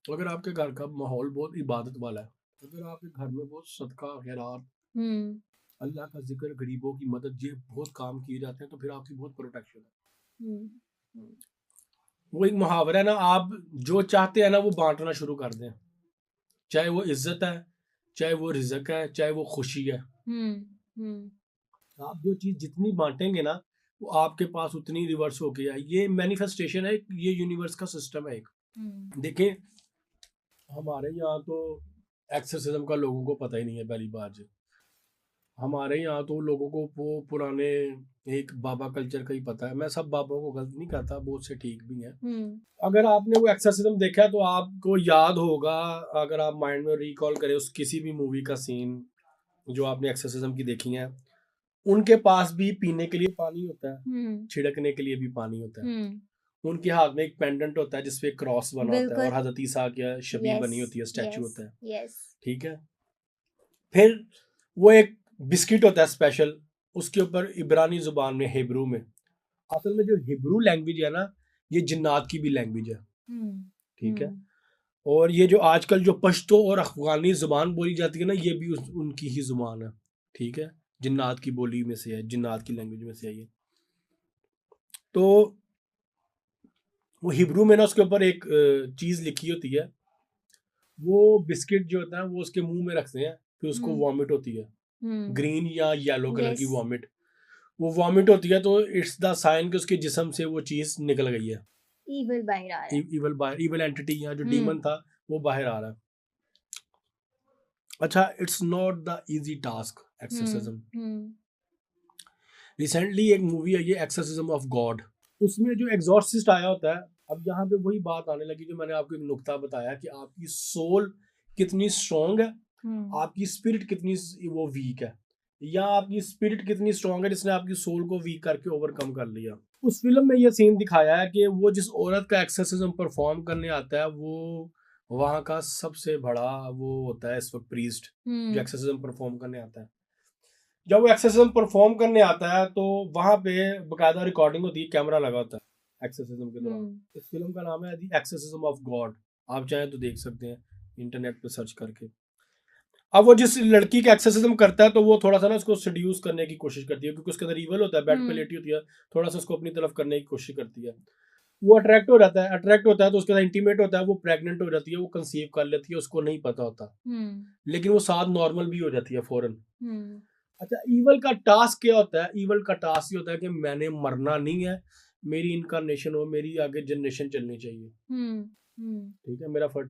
अगर आपके घर का माहौल बहुत इबादत वाला है, अगर आपके घर में बहुत सदका खैरात, हम्म अल्लाह का जिक्र, गरीबों की मदद, ये बहुत काम किए जाते हैं, तो फिर आपकी बहुत प्रोटेक्शन है। हम्म हम्म वो एक मुहावरा है ना, आप जो चाहते हैं ना वो बांटना शुरू कर दें, चाहे वो इज्जत है, चाहे वो रिजक है, चाहे वो खुशी है। हम्म हम्म आप जो चीज जितनी बांटेंगे ना, वो आपके पास उतनी रिवर्स होके आएगी। ये मैनिफेस्टेशन है, ये यूनिवर्स का सिस्टम है एक। हम्म देखें, हमारे यहाँ तो एक्सोसिज्म का लोगों को पता ही नहीं है, पहली बात। हमारे यहाँ तो लोगों को वो पुराने एक बाबा कल्चर का ही पता है। मैं सब बाबा को गलत नहीं कहता, बहुत से ठीक भी हैं। हम्म अगर आपने वो एक्सोर्सिज्म देखा है तो आपको याद होगा, अगर आप माइंड में रिकॉल करें उस किसी भी मूवी का सीन जो आपने एक्सोर्सिज्म की देखी है, उनके पास भी पीने के लिए पानी होता है, हम्म छिड़कने के लिए भी पानी होता है। हम्म उनके हाथ में एक पेंडेंट होता है जिसपे क्रॉस बना होता है बिल्कुल। और हजरत ईसा की शबीह यस बनी होती है, स्टैचू यस होता है। यस। ठीक है। फिर वो एक बिस्किट होता है स्पेशल, उसके ऊपर इब्रानी जुबान में, हिब्रू में, असल में जो हिब्रू लैंग्वेज है ना, ये जिन्नात की भी लैंग्वेज है। हम्म ठीक है। हम्म और ये जो आजकल जो पश्तो और अफगानी जुबान बोली जाती है ना, ये भी उनकी ही जुबान है। ठीक है। जिन्नात की बोली में से है, जिन्नात की लैंग्वेज में से है ये। तो वो हिब्रू में ना उसके ऊपर एक चीज लिखी होती है। वो बिस्किट जो होता है वो उसके मुंह में रखते हैं, फिर उसको हम्म वॉमिट होती है, हम्म ग्रीन या येलो कलर यस। की वॉमिट। वो वॉमिट होती है तो इट्स द साइन कि उसके जिस्म से वो चीज निकल गई है। इविल बाहर आ रहा है। इवल एंटिटी या जो हम्म डीमन था वो बाहर आ रहा है। अच्छा, it's not the easy task hmm exorcism. Hmm recently एक मूवी है ये, एक्सोर्सिज्म ऑफ गॉड। उसमें जो एग्जॉर्सिस्ट आया होता है, अब यहाँ पे वही बात आने लगी जो मैंने आपको एक नुक्ता बताया कि आपकी सोल कितनी स्ट्रांग है, हम्म आपकी स्पिरिट कितनी वो वीक है, या आपकी स्पिरिट कितनी स्ट्रांग है जिसने आपकी सोल को वीक करके ओवरकम कर लिया। उस फिल्म में ये सीन दिखाया है कि वो जिस औरत का एक्सोर्सिज्म परफॉर्म करने आता है, वो वहाँ का सबसे बड़ा वो होता है इस वक्त प्रीस्ट, जो हम्म एक्सोर्सिज्म परफॉर्म करने आता है। जब वो एक्सोर्सिज्म परफॉर्म करने आता है तो वहाँ पे बकायदा रिकॉर्डिंग होती है, कैमरा लगा होता है एक्सोर्सिज्म के दौरान। हम्म इस फिल्म का नाम है द एक्सोर्सिज्म ऑफ गॉड। आप चाहें तो देख सकते हैं इंटरनेट पे सर्च करके। अब वो जिस लड़की का एक्सोर्सिज्म करता है तो वो थोड़ा सा ना उसको सेड्यूस करने की कोशिश करती है, क्योंकि उसके अंदर ईवल होता है, बेड पे हम्म लेटी होती है, थोड़ा सा उसको अपनी तरफ करने की कोशिश करती है। वो अट्रैक्ट हो जाता है, अट्रैक्ट होता है तो उसके साथ इंटीमेट होता है, वो प्रेग्नेंट हो जाती है, वो कंसीव कर लेती है, उसको नहीं पता होता। हम्म लेकिन वो साथ नॉर्मल भी हो जाती है फौरन। हम्म अच्छा, ईवल का टास्क क्या होता है? ईवल का टास्क ये होता है कि मैंने मरना नहीं है, मेरी इनकारनेशन हो, मेरी आगे जनरेशन चलनी चाहिए। हम्म हम्म ठीक है, मेरा फर्स्ट